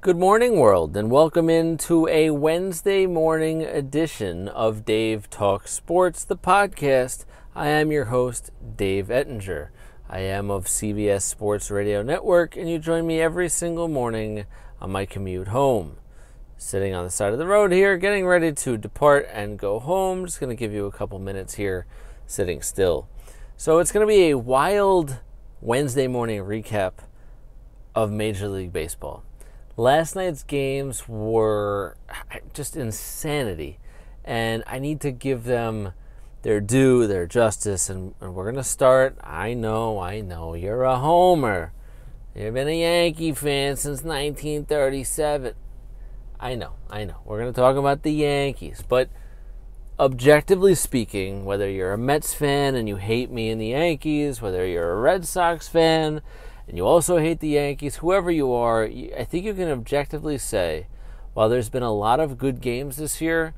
Good morning, world, and welcome into a Wednesday morning edition of Dave Talks Sports, the podcast. I am your host, Dave Ettinger. I am of CBS Sports Radio Network, and you join me every single morning on my commute home. Sitting on the side of the road here, getting ready to depart and go home. Just going to give you a couple minutes here sitting still. So it's going to be a wild Wednesday morning recap of Major League Baseball. Last night's games were just insanity, and I need to give them their due, their justice, and we're going to start. I know, you're a homer. You've been a Yankee fan since 1937. I know. We're going to talk about the Yankees, but objectively speaking, whether you're a Mets fan and you hate me and the Yankees, whether you're a Red Sox fan and you also hate the Yankees, whoever you are, I think you can objectively say, while there's been a lot of good games this year,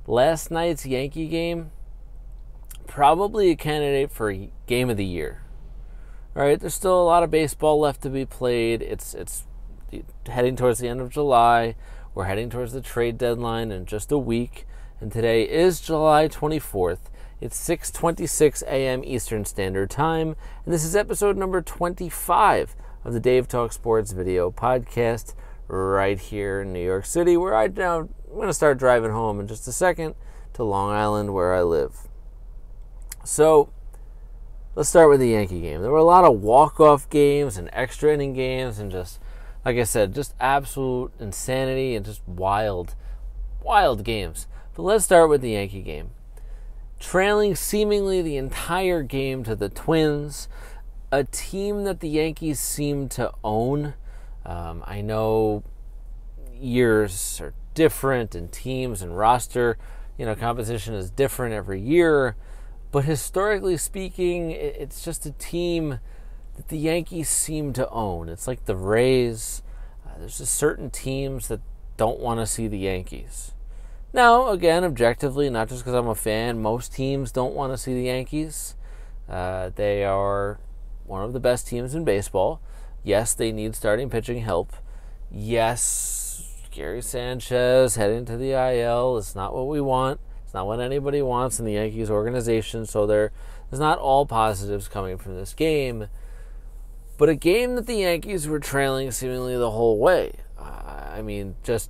last night's Yankee game, probably a candidate for game of the year. All right, there's still a lot of baseball left to be played. It's heading towards the end of July. We're heading towards the trade deadline in just a week, and today is July 24th. It's 6:26 a.m. Eastern Standard Time, and this is episode number 25 of the Dave Talk Sports video podcast right here in New York City, where I'm going to start driving home in just a second to Long Island, where I live. So let's start with the Yankee game. There were a lot of walk-off games and extra inning games and just, like I said, just absolute insanity and just wild games. But let's start with the Yankee game. Trailing seemingly the entire game to the Twins, a team that the Yankees seem to own. I know years are different and teams and roster, composition is different every year. But historically speaking, it's just a team that the Yankees seem to own. It's like the Rays. There's just certain teams that don't want to see the Yankees. Now, again, objectively, not just because I'm a fan, most teams don't want to see the Yankees. They are one of the best teams in baseball. Yes, they need starting pitching help. Yes, Gary Sanchez heading to the IL is not what we want. It's not what anybody wants in the Yankees organization, so there's not all positives coming from this game. But a game that the Yankees were trailing seemingly the whole way. Just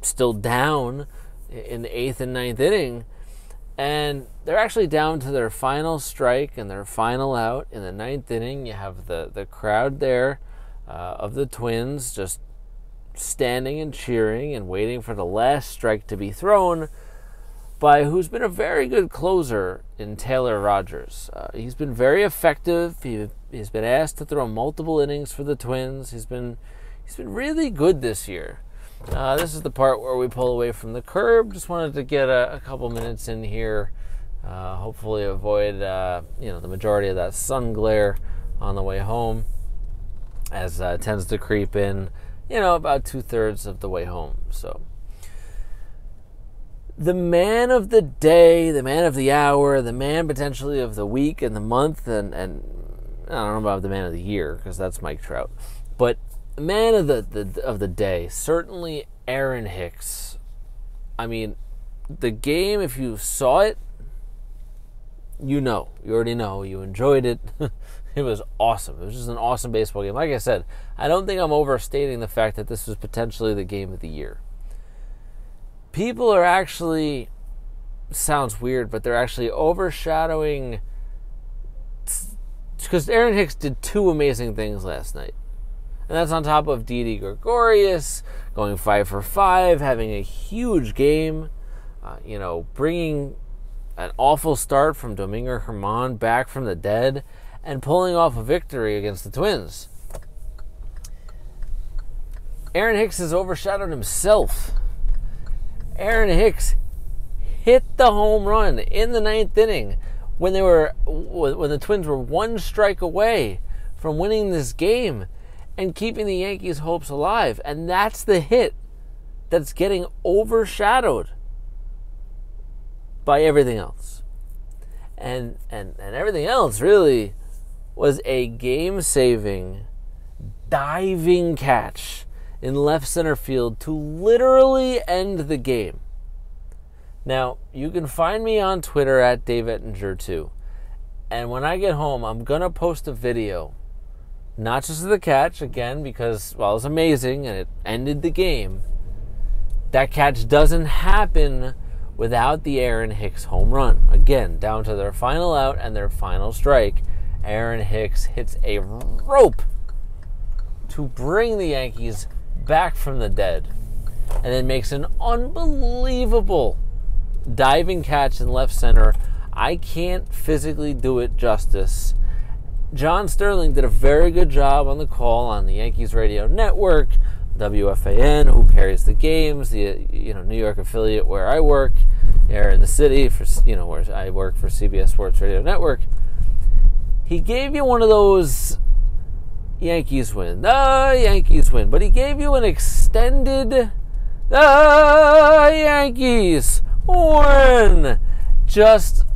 still down in the 8th and 9th inning, and they're actually down to their final strike and their final out in the 9th inning. You have the crowd there of the Twins just standing and cheering and waiting for the last strike to be thrown by who's been a very good closer in Taylor Rogers. He's been very effective. He's been asked to throw multiple innings for the Twins. He's been really good this year. This is the part where we pull away from the curb. Just wanted to get a couple minutes in here. Hopefully avoid the majority of that sun glare on the way home, as tends to creep in about 2/3 of the way home. So the man of the day, the man of the hour, the man potentially of the week and the month, and I don't know about the man of the year because that's Mike Trout, but man of the day, certainly Aaron Hicks. The game, if you saw it, you already know, you enjoyed it. It was awesome. It was just an awesome baseball game. Like I said, I don't think I'm overstating the fact that this was potentially the game of the year. People are actually, sounds weird, but they're actually overshadowing, because Aaron Hicks did two amazing things last night. And that's on top of Didi Gregorius going 5 for 5, having a huge game, bringing an awful start from Domingo Germán back from the dead, and pulling off a victory against the Twins. Aaron Hicks has overshadowed himself. Aaron Hicks hit the home run in the 9th inning when the Twins were one strike away from winning this game and keeping the Yankees' hopes alive. And that's the hit that's getting overshadowed by everything else. And everything else really was a game-saving, diving catch in left center field to literally end the game. Now, you can find me on Twitter at DaveEttinger2. And when I get home, I'm going to post a video. Not just of the catch, again, because, well, it was amazing and it ended the game. That catch doesn't happen without the Aaron Hicks home run. Again, down to their final out and their final strike, Aaron Hicks hits a rope to bring the Yankees back from the dead. And then makes an unbelievable diving catch in left center. I can't physically do it justice. John Sterling did a very good job on the call on the Yankees radio network, WFAN, who carries the games, the New York affiliate where I work, here in the city for where I work for CBS Sports Radio Network. He gave you one of those Yankees win, the Yankees win, but he gave you an extended the Yankees win. Just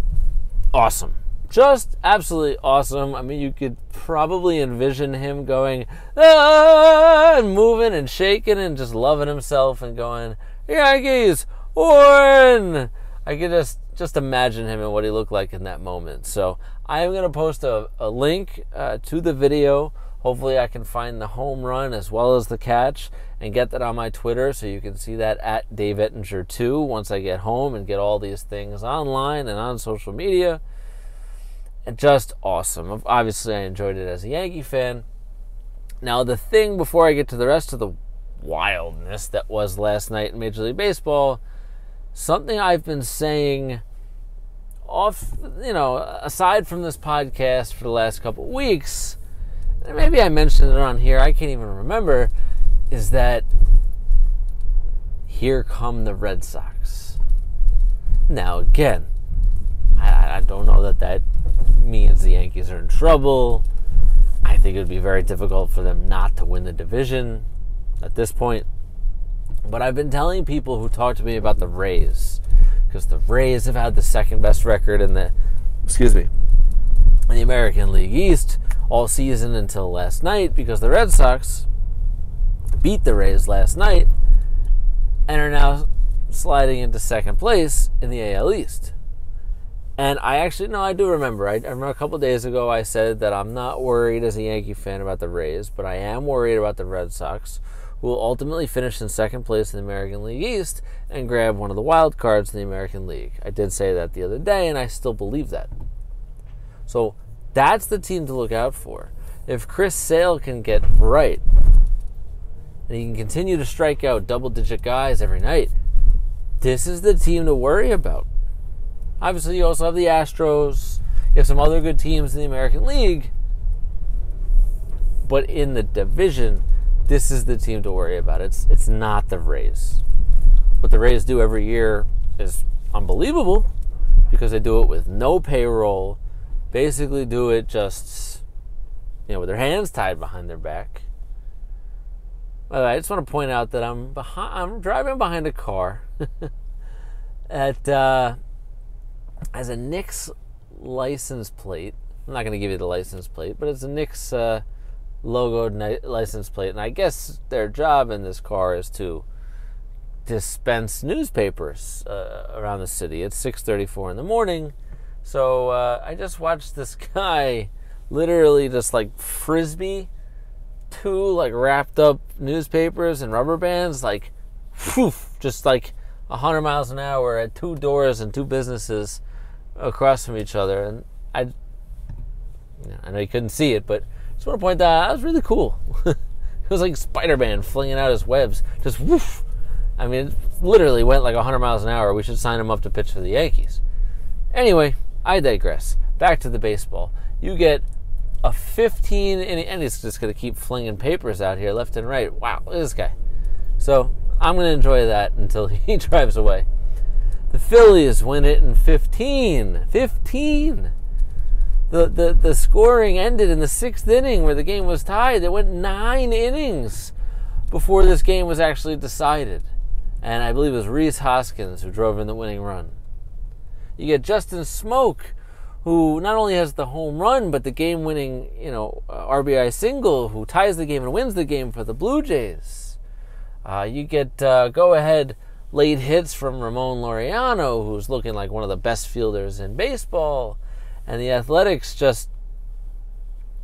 awesome. Just absolutely awesome. I mean, you could probably envision him going, and moving and shaking and just loving himself and going, Yankees win. I could just imagine him and what he looked like in that moment. So I am going to post a link to the video. Hopefully I can find the home run as well as the catch and get that on my Twitter so you can see that at DaveEttinger2 once I get home and get all these things online and on social media. And just awesome. Obviously, I enjoyed it as a Yankee fan. Now, the thing before I get to the rest of the wildness that was last night in Major League Baseball, something I've been saying aside from this podcast for the last couple of weeks, and maybe I mentioned it on here, I can't even remember, is that here come the Red Sox. Now, again, I don't know that means the Yankees are in trouble. I think it would be very difficult for them not to win the division at this point. But I've been telling people who talk to me about the Rays, because the Rays have had the second best record in the American League East all season until last night, because the Red Sox beat the Rays last night and are now sliding into second place in the AL East. And I do remember. I remember a couple days ago I said that I'm not worried as a Yankee fan about the Rays, but I am worried about the Red Sox, who will ultimately finish in second place in the American League East and grab one of the wild cards in the American League. I did say that the other day, and I still believe that. So that's the team to look out for. If Chris Sale can get right, and he can continue to strike out double-digit guys every night, this is the team to worry about. Obviously, you also have the Astros. You have some other good teams in the American League. But in the division, this is the team to worry about. It's not the Rays. What the Rays do every year is unbelievable because they do it with no payroll. Basically do it just, with their hands tied behind their back. By the way, I just want to point out that I'm driving behind a car has a Knicks license plate. I'm not going to give you the license plate, but it's a Knicks logoed license plate. And I guess their job in this car is to dispense newspapers around the city. It's 6:34 in the morning. So I just watched this guy literally just frisbee two wrapped up newspapers and rubber bands, just 100 miles an hour at two doors and two businesses across from each other. And I know you couldn't see it, but I just want to point that out. That was really cool. It was like Spider-Man flinging out his webs. Just woof. I mean, it literally went 100 miles an hour. We should sign him up to pitch for the Yankees. Anyway, I digress. Back to the baseball. You get a 15 inning, and he's just going to keep flinging papers out here left and right. Wow, look at this guy. So I'm going to enjoy that until he drives away. The Phillies win it in 15. 15. The scoring ended in the 6th inning where the game was tied. It went 9 innings before this game was actually decided. And I believe it was Rhys Hoskins who drove in the winning run. You get Justin Smoke, who not only has the home run, but the game-winning, RBI single, who ties the game and wins the game for the Blue Jays. You get go-ahead late hits from Ramon Laureano, who's looking like one of the best fielders in baseball, and the Athletics just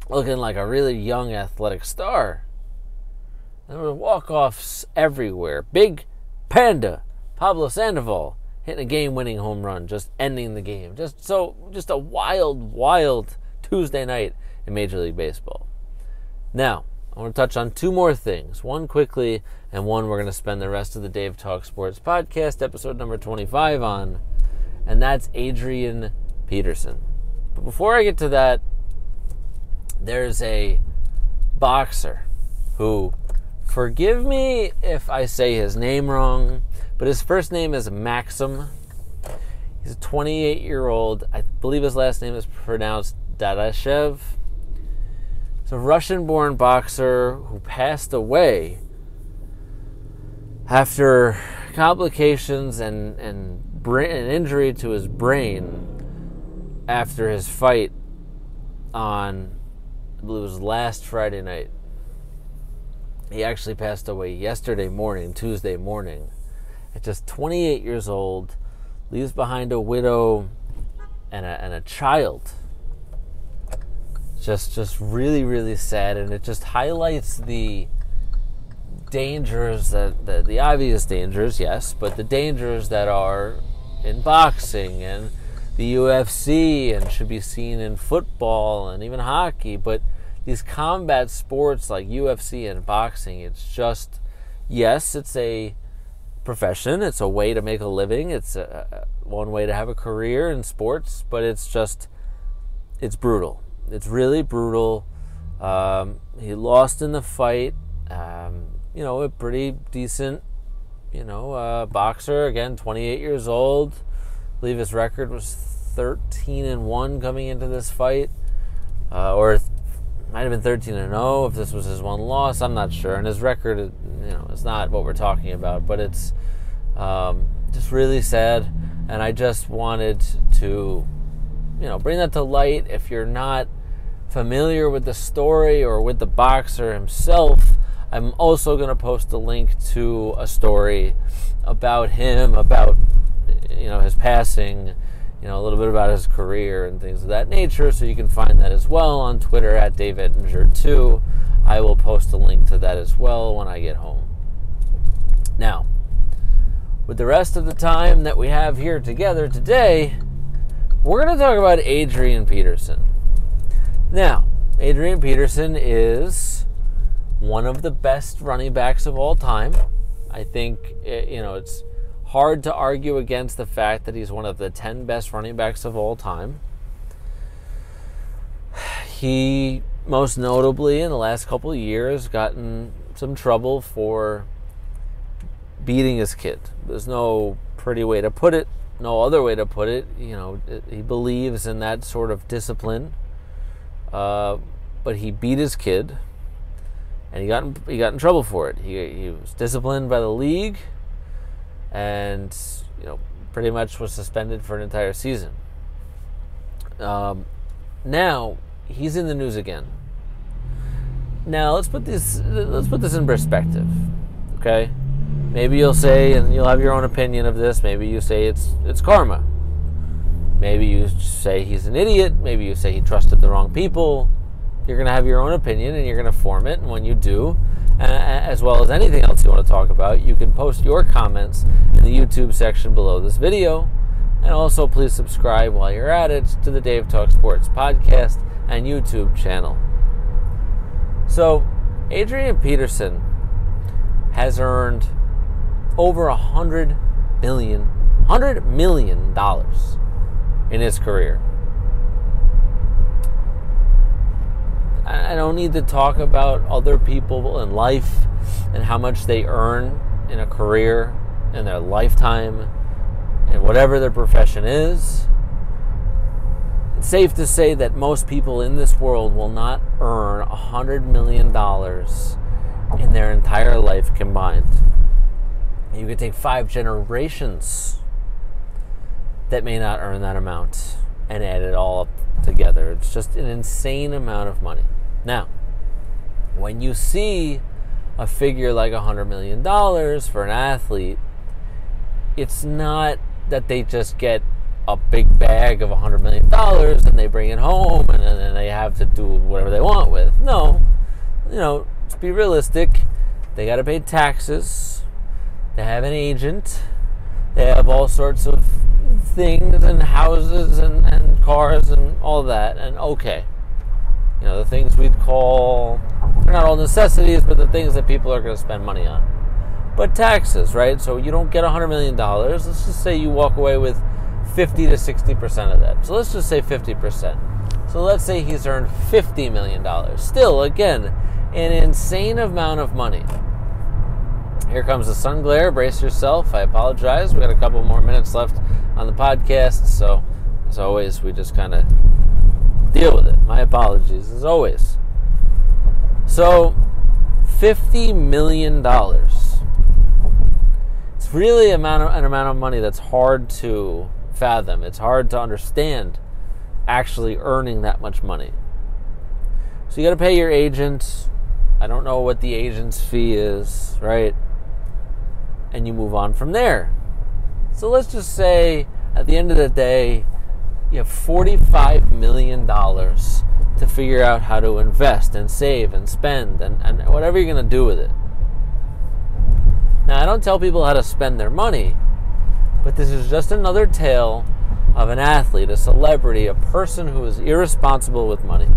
looking like a really young athletic star. There were walk-offs everywhere. Big Panda, Pablo Sandoval, hitting a game-winning home run, just ending the game. Just a wild, wild Tuesday night in Major League Baseball. Now, I want to touch on two more things. One quickly, and one we're going to spend the rest of the Dave Talk Sports podcast, episode number 25, on, and that's Adrian Peterson. But before I get to that, there's a boxer who, forgive me if I say his name wrong, but his first name is Maxim. He's a 28-year-old. I believe his last name is pronounced Dadashev. He's a Russian-born boxer who passed away after complications and an injury to his brain after his fight on, I believe it was last Friday night. He actually passed away yesterday morning, Tuesday morning, at just 28 years old. Leaves behind a widow and a child. Just really, really sad, and it just highlights the dangers, the obvious dangers, yes, but the dangers that are in boxing and the UFC and should be seen in football and even hockey. But these combat sports like UFC and boxing, it's just, yes, it's a profession. It's a way to make a living. It's one way to have a career in sports, but it's brutal. It's really brutal. He lost in the fight. A pretty decent, boxer. Again, 28 years old. I believe his record was 13-1 coming into this fight, or it might have been 13-0 if this was his one loss. I'm not sure. And his record, is not what we're talking about, but it's just really sad. And I just wanted to, bring that to light. If you're not familiar with the story or with the boxer himself, I'm also going to post a link to a story about him, about his passing, a little bit about his career and things of that nature, so you can find that as well on Twitter at DaveEttinger2. I will post a link to that as well when I get home. Now, with the rest of the time that we have here together today, we're going to talk about Adrian Peterson. Now, Adrian Peterson is one of the best running backs of all time. I think, it's hard to argue against the fact that he's one of the 10 best running backs of all time. He, most notably, in the last couple of years, gotten some trouble for beating his kid. There's no pretty way to put it, no other way to put it. He believes in that sort of discipline. But he beat his kid, and he got in trouble for it. He was disciplined by the league, and pretty much was suspended for an entire season. Now he's in the news again. Now let's put this in perspective, okay? Maybe you'll say, and you'll have your own opinion of this. Maybe you say it's karma. Maybe you say he's an idiot. Maybe you say he trusted the wrong people. You're going to have your own opinion, and you're going to form it. And when you do, as well as anything else you want to talk about, you can post your comments in the YouTube section below this video. And also, please subscribe while you're at it to the Dave Talk Sports podcast and YouTube channel. So, Adrian Peterson has earned over $100 million in his career. I don't need to talk about other people in life and how much they earn in a career, in their lifetime, and whatever their profession is. It's safe to say that most people in this world will not earn $100 million in their entire life combined. You could take 5 generations that may not earn that amount and add it all up together. It's just an insane amount of money. Now, when you see a figure like $100 million for an athlete, it's not that they just get a big bag of $100 million and they bring it home and then they have to do whatever they want with. No, let's be realistic. They got to pay taxes. They have an agent. They have all sorts of things and houses and cars and all that. And okay, the things we'd call, they're not all necessities, but the things that people are going to spend money on. But taxes, right? So you don't get $100 million. Let's just say you walk away with 50 to 60% of that. So let's just say 50%. So let's say he's earned $50 million. Still, again, an insane amount of money. Here comes the sun glare. Brace yourself. I apologize. We got a couple more minutes left on the podcast. So, as always, we just kind of deal with it. My apologies, as always. So, $50 million. It's really an amount of money that's hard to fathom. It's hard to understand actually earning that much money. So you got to pay your agent. I don't know what the agent's fee is, right? And you move on from there. So let's just say at the end of the day, you have $45 million to figure out how to invest and save and spend and whatever you're going to do with it. Now, I don't tell people how to spend their money, but this is just another tale of an athlete, a celebrity, a person who is irresponsible with money.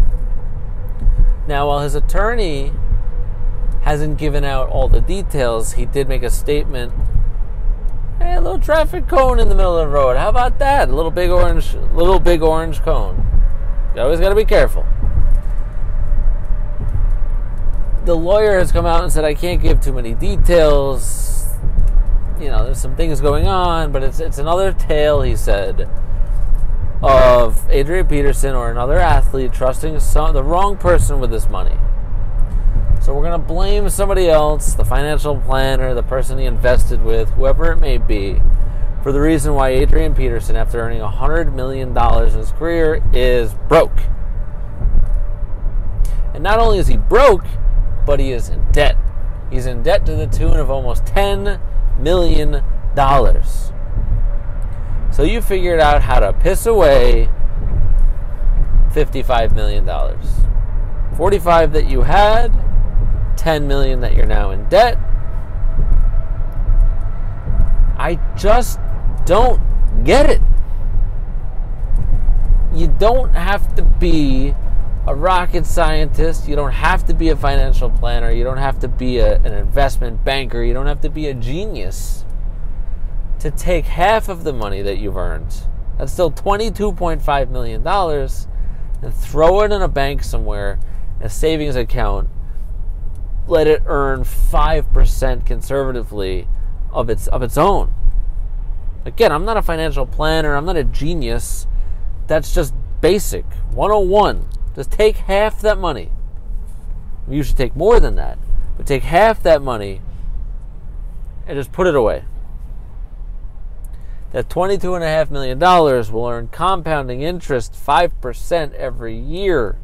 Now, while his attorney hasn't given out all the details, he did make a statement. Hey, a little traffic cone in the middle of the road. How about that? A little big orange cone. You always got to be careful. The lawyer has come out and said, I can't give too many details. There's some things going on, but it's another tale, he said, of Adrian Peterson or another athlete trusting the wrong person with this money. So we're going to blame somebody else, the financial planner, the person he invested with, whoever it may be, for the reason why Adrian Peterson, after earning $100 million in his career, is broke. And not only is he broke, but he is in debt. He's in debt to the tune of almost $10 million. So you figured out how to piss away $55 million. 45 that you had, 10 million that you're now in debt. I just don't get it. You don't have to be a rocket scientist. You don't have to be a financial planner. You don't have to be an investment banker. You don't have to be a genius to take half of the money that you've earned. That's still $22.5 million and throw it in a bank somewhere, a savings account. Let it earn 5% conservatively of its own. Again, I'm not a financial planner. I'm not a genius. That's just basic 101. Just take half that money. You should take more than that, but take half that money and just put it away. That $22.5 million will earn compounding interest 5% every year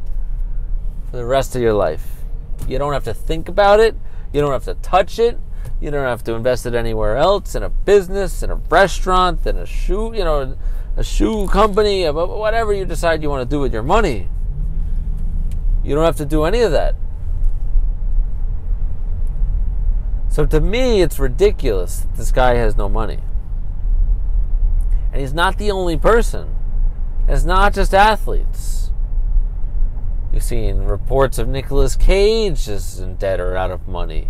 for the rest of your life. You don't have to think about it. You don't have to touch it. You don't have to invest it anywhere else, in a business, in a restaurant, in a shoe, a shoe company, whatever you decide you want to do with your money. You don't have to do any of that. So to me, it's ridiculous that this guy has no money. And he's not the only person. It's not just athletes. You've seen reports of Nicolas Cage is in debt or out of money.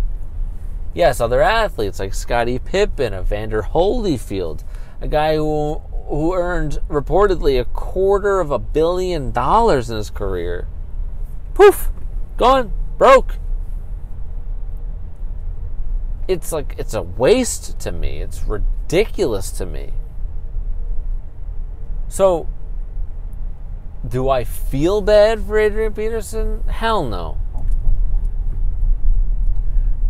Yes, other athletes like Scottie Pippen, Evander Holyfield, a guy who earned reportedly $250 million in his career. Poof, gone, broke. It's a waste to me. It's ridiculous to me. So, do I feel bad for Adrian Peterson? Hell no.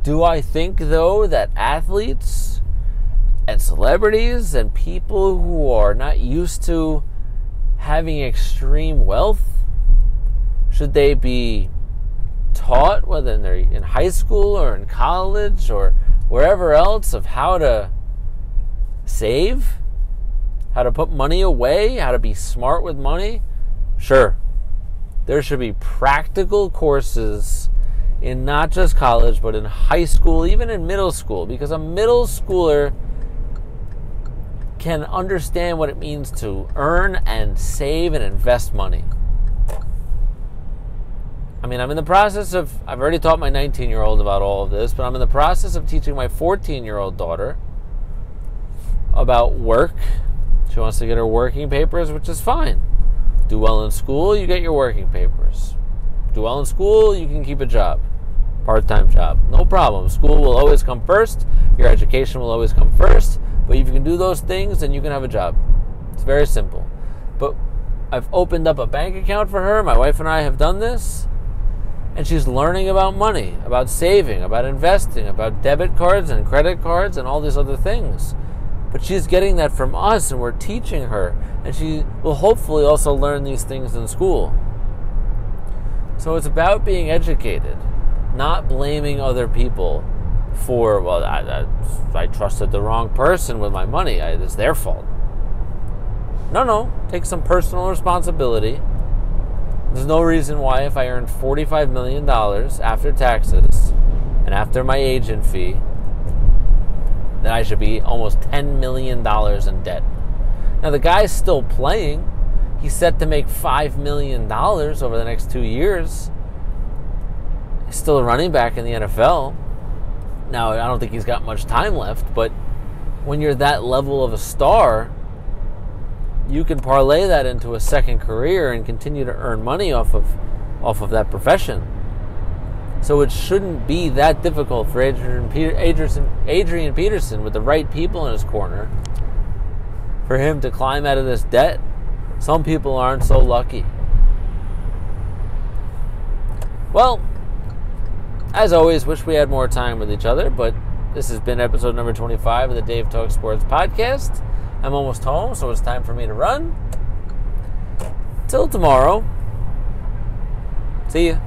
Do I think, though, that athletes and celebrities and people who are not used to having extreme wealth, should they be taught, whether they're in high school or in college or wherever else, of how to save, how to put money away, how to be smart with money, sure. There should be practical courses in not just college, but in high school, even in middle school, because a middle schooler can understand what it means to earn and save and invest money. I mean, I'm in the process of, I've already taught my 19-year-old about all of this, but I'm in the process of teaching my 14-year-old daughter about work. She wants to get her working papers, which is fine. Do well in school, you get your working papers. Do well in school, you can keep a job. Part-time job. No problem. School will always come first. Your education will always come first. But if you can do those things, then you can have a job. It's very simple. But I've opened up a bank account for her. My wife and I have done this. And she's learning about money, about saving, about investing, about debit cards and credit cards and all these other things. But she's getting that from us, and we're teaching her. And she will hopefully also learn these things in school. So it's about being educated, not blaming other people for, well, I trusted the wrong person with my money. It's their fault. No. Take some personal responsibility. There's no reason why, if I earned $45 million after taxes and after my agent fee, that I should be almost $10 million in debt. Now, the guy's still playing. He's set to make $5 million over the next 2 years. He's still a running back in the NFL. Now, I don't think he's got much time left, but when you're that level of a star, you can parlay that into a second career and continue to earn money off of that profession. So it shouldn't be that difficult for Adrian Peterson, with the right people in his corner, for him to climb out of this debt. Some people aren't so lucky. Well, as always, wish we had more time with each other, but this has been episode number 25 of the Dave Talk Sports podcast. I'm almost home, so it's time for me to run. Till tomorrow. See ya.